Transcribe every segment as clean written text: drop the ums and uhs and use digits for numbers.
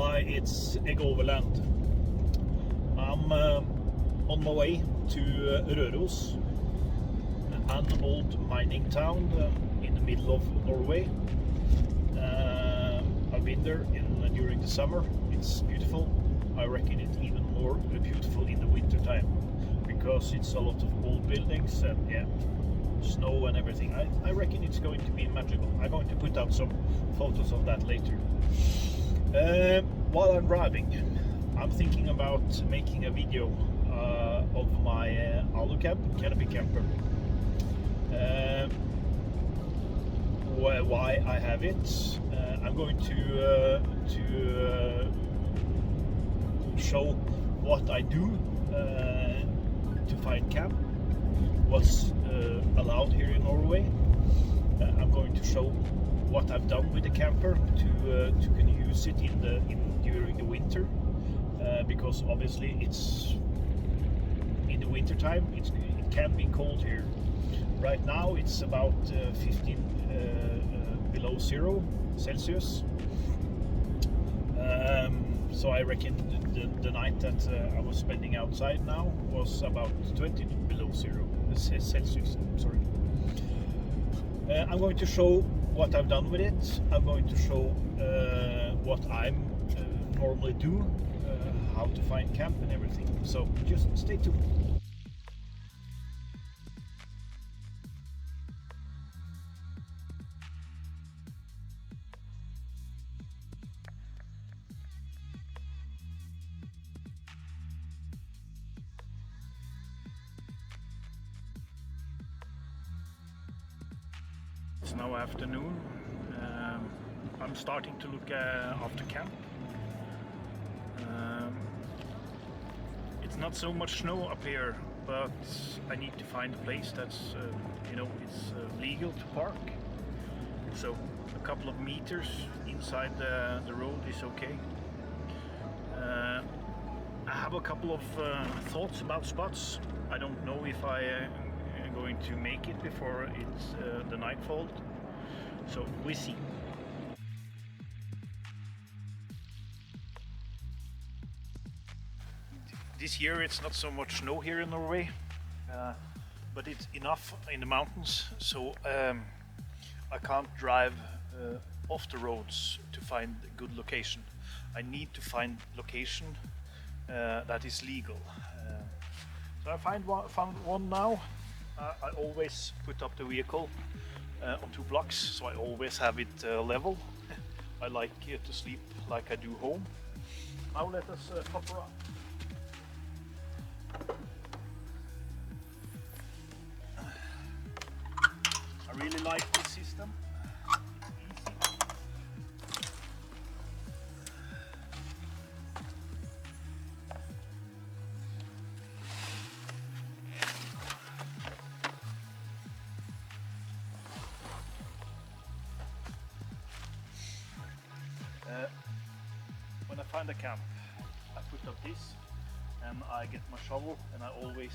Hi, it's Egge Overland. I'm on my way to Røros, an old mining town in the middle of Norway. I've been there during the summer. It's beautiful. I reckon it's even more beautiful in the winter time because it's a lot of old buildings and yeah, snow and everything. I reckon it's going to be magical. I'm going to put out some photos of that later. While I'm driving, I'm thinking about making a video of my Alu-Cab Canopy Camper. Why I have it. I'm going to show what I do to find camp, what's allowed here in Norway. I'm going to show what I've done with the camper to can use it during the winter, because obviously it's in the winter time. It can be cold here. Right now it's about 15 below 0 Celsius. So I reckon the night that I was spending outside now was about 20 below 0 Celsius. Sorry. I'm going to show what I've done with it. I'm going to show what I normally do, how to find camp and everything. So just stay tuned. It's now afternoon. I'm starting to look after camp. It's not so much snow up here, but I need to find a place that's it's legal to park. So a couple of meters inside the road is okay. I have a couple of thoughts about spots. I don't know if I am going to make it before it's the nightfall, so we see. This year it's not so much snow here in Norway, but it's enough in the mountains, so I can't drive off the roads to find a good location. I need to find location that is legal. So I found one now. I always put up the vehicle on 2 blocks, so I always have it level. I like to sleep like I do home. Now let us pop around. I really like this system. It's easy. When I find a camp, I put up this and I get my shovel and I always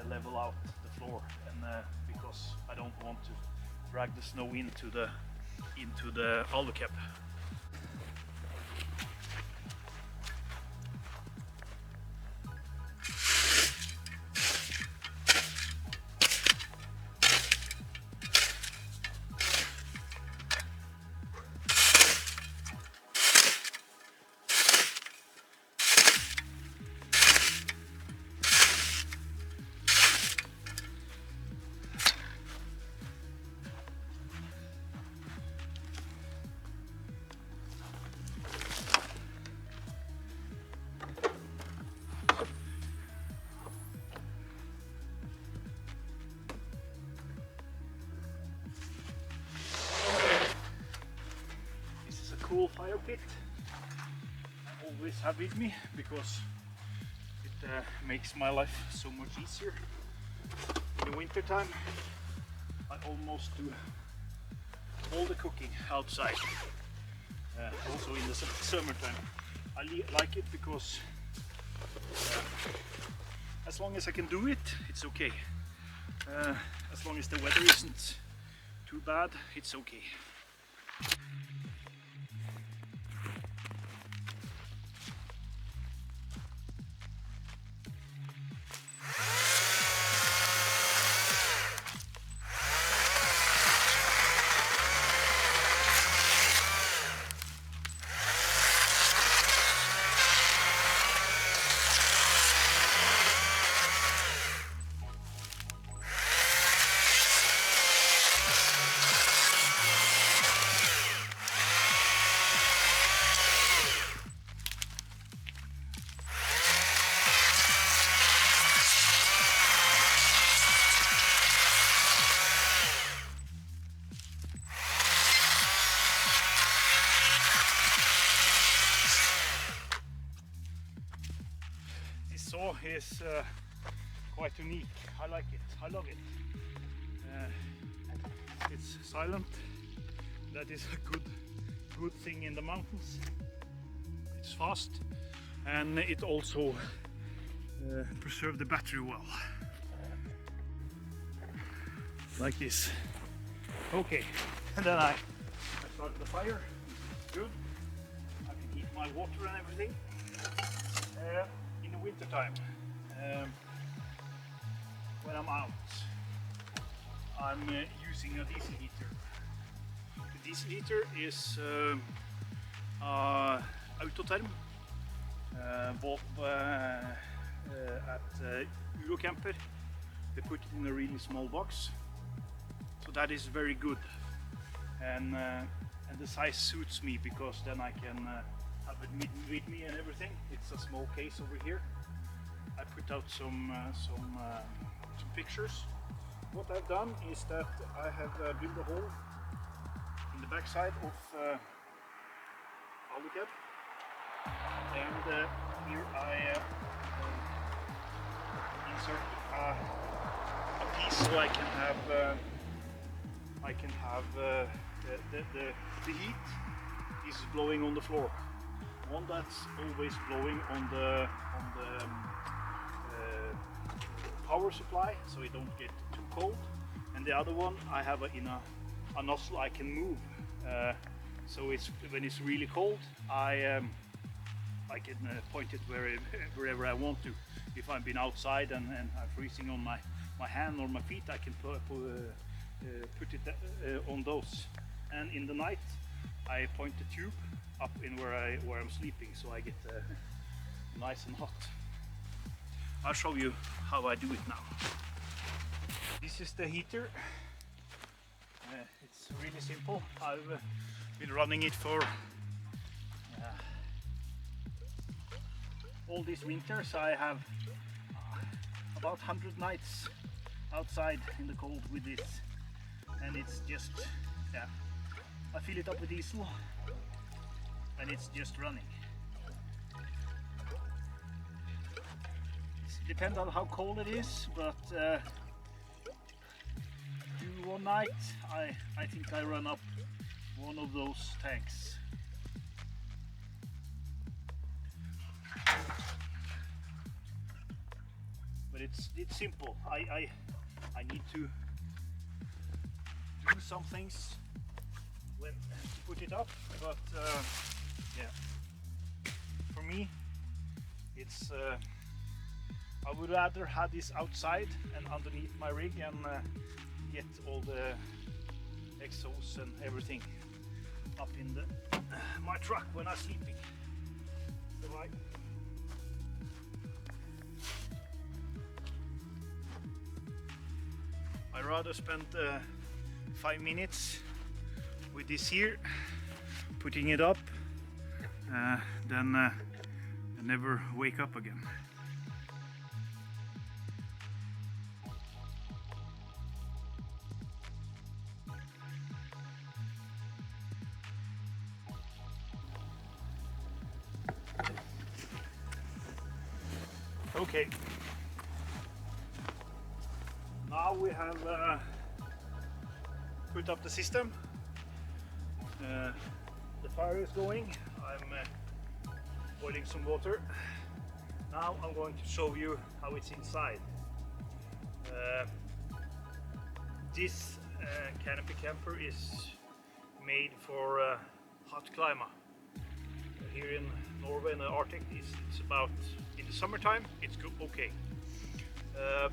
level out the floor, and because I don't want to drag the snow into the Alu-Cab. Cool fire pit. I always have with me because it makes my life so much easier. In the winter time I almost do all the cooking outside, also in the summertime. I like it because as long as I can do it, it's okay. As long as the weather isn't too bad, it's okay. is quite unique. I like it. I love it. It's silent. That is a good thing in the mountains. It's fast, and it also preserves the battery well. Like this. Okay, and then I start the fire. It's good. I can heat my water and everything. In the winter time, when I'm out, I'm using a diesel heater. The diesel heater is Autotherm, bought at Alu-Cab Camper. They put it in a really small box, so that is very good, and the size suits me because then I can have it with me and everything. It's a small case over here. I put out some pictures. What I've done is that I have built a hole in the backside of Alu-Cab, and here I insert a piece so I can have the heat is blowing on the floor. One that's always blowing on the power supply, so it don't get too cold, and the other one I have in a nozzle I can move, so it's when it's really cold I can point it wherever I want to. If I've been outside and I'm freezing on my hand or my feet, I can put it on those, and in the night I point the tube up in where I'm sleeping, so I get nice and hot. I'll show you how I do it now. This is the heater. It's really simple. I've been running it for all these winters. I have about 100 nights outside in the cold with this, and it's just, yeah, I fill it up with diesel and it's just running. It depends on how cold it is, but one night I think I run up one of those tanks. But it's simple. I need to do some things when to put it up, but yeah, for me it's I would rather have this outside and underneath my rig and get all the exhausts and everything up in my truck when I'm sleeping. So I rather spend 5 minutes with this here, putting it up, than never wake up again. Okay, now we have put up the system. The fire is going. I'm boiling some water. Now I'm going to show you how it's inside. This canopy camper is made for hot climate. Here in Norway in the Arctic, it's about, in the summertime it's okay,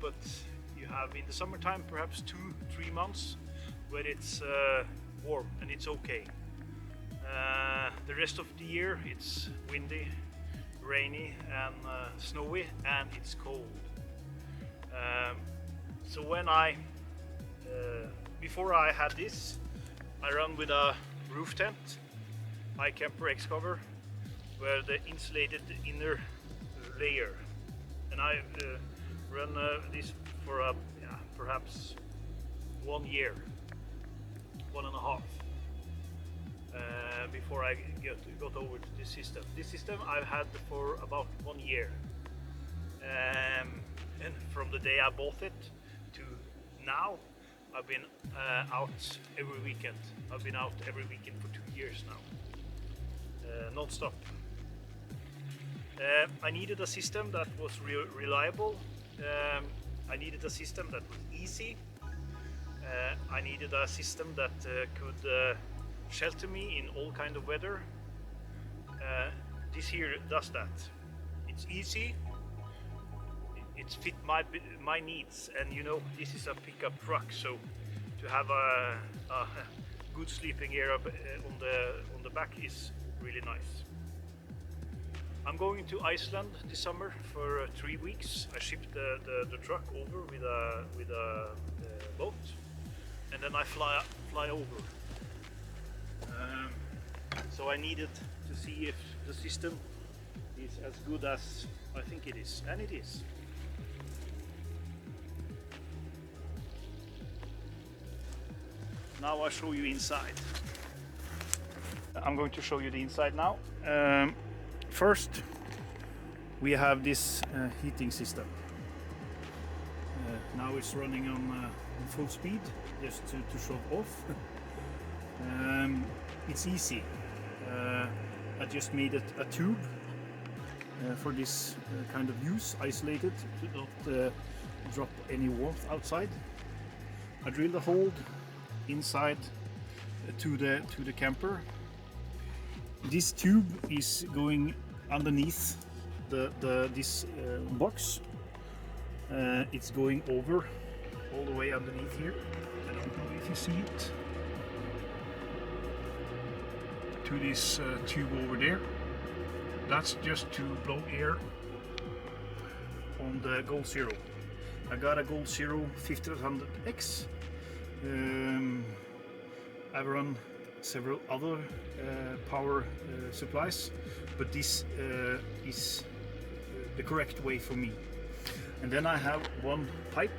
but you have in the summertime perhaps 2-3 months where it's warm and it's okay. The rest of the year it's windy, rainy and snowy, and it's cold. So when before I had this, I run with a roof tent, high camper X cover, where the insulated inner layer, and I run this for perhaps 1 year, 1.5 before I got over to this system. This system I've had for about 1 year, And from the day I bought it to now, I've been out every weekend. I've been out every weekend for 2 years now, non-stop. I needed a system that was reliable. I needed a system that was easy. I needed a system that could shelter me in all kind of weather. This here does that. It's easy. It's fit my needs, and you know, this is a pickup truck, so to have a good sleeping area on the back is really nice. I'm going to Iceland this summer for 3 weeks. I shipped the truck over with a boat, and then I fly over. So I needed to see if the system is as good as I think it is, and it is. Now I'll show you inside. I'm going to show you the inside now. First, we have this heating system. Now it's running on full speed, just to show off. It's easy. I just made it a tube for this kind of use, isolated, to not drop any warmth outside. I drilled a hole inside to the camper. This tube is going underneath this box. It's going over all the way underneath here. I don't know if you see it. To this tube over there. That's just to blow air on the Gold Zero. I got a Gold Zero 1500X. I've run several other power supplies, but this is the correct way for me. And then I have one pipe.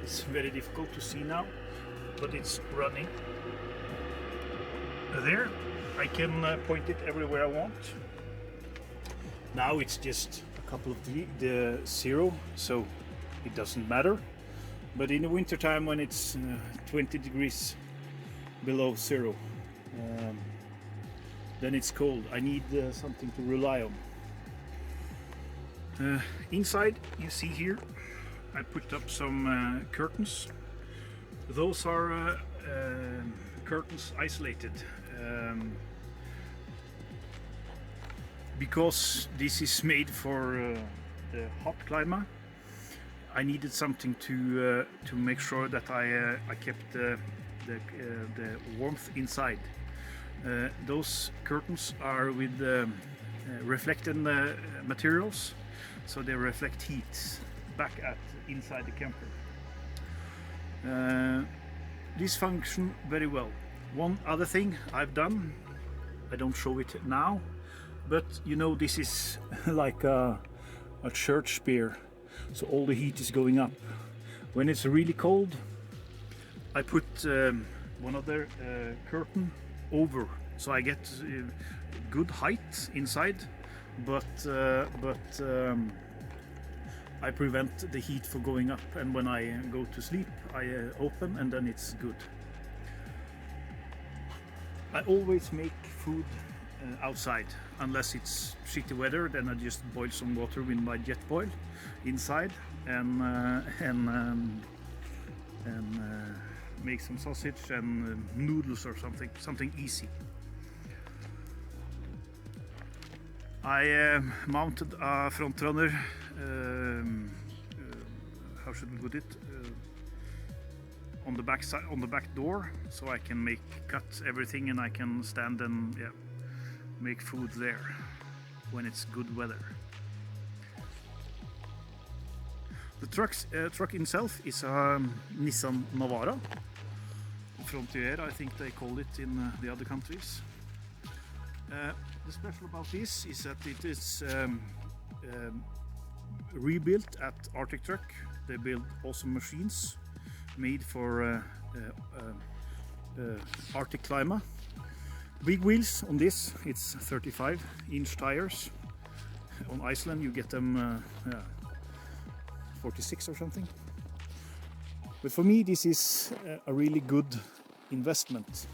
It's very difficult to see now, but it's running there. I can point it everywhere I want. Now it's just a couple of the zero, so it doesn't matter. But in the winter time, when it's 20 degrees below zero, then it's cold. I need something to rely on. Inside, you see here, I put up some curtains. Those are curtains isolated. Because this is made for the hot climate, I needed something to make sure that I kept the warmth inside. Those curtains are with reflecting materials, so they reflect heat back inside the camper. This functions very well. One other thing I've done, I don't show it now, but you know, this is like a church spear, so all the heat is going up. When it's really cold, I put one other curtain over, so I get good height inside, but I prevent the heat from going up, and when I go to sleep I open, and then it's good. I always make food outside, unless it's shitty weather. Then I just boil some water with my jet boil inside, and make some sausage and noodles or something easy. I mounted a front runner. How should we put it? On the back side, on the back door, so I can cut everything, and I can stand and make food there when it's good weather. The truck itself is a Nissan Navara Frontier, I think they call it in the other countries. The special about this is that it is rebuilt at Arctic Truck. They build awesome machines made for Arctic climate. Big wheels on this, it's 35-inch tires. on Iceland you get them yeah, 46 or something. But for me this is a really good investment.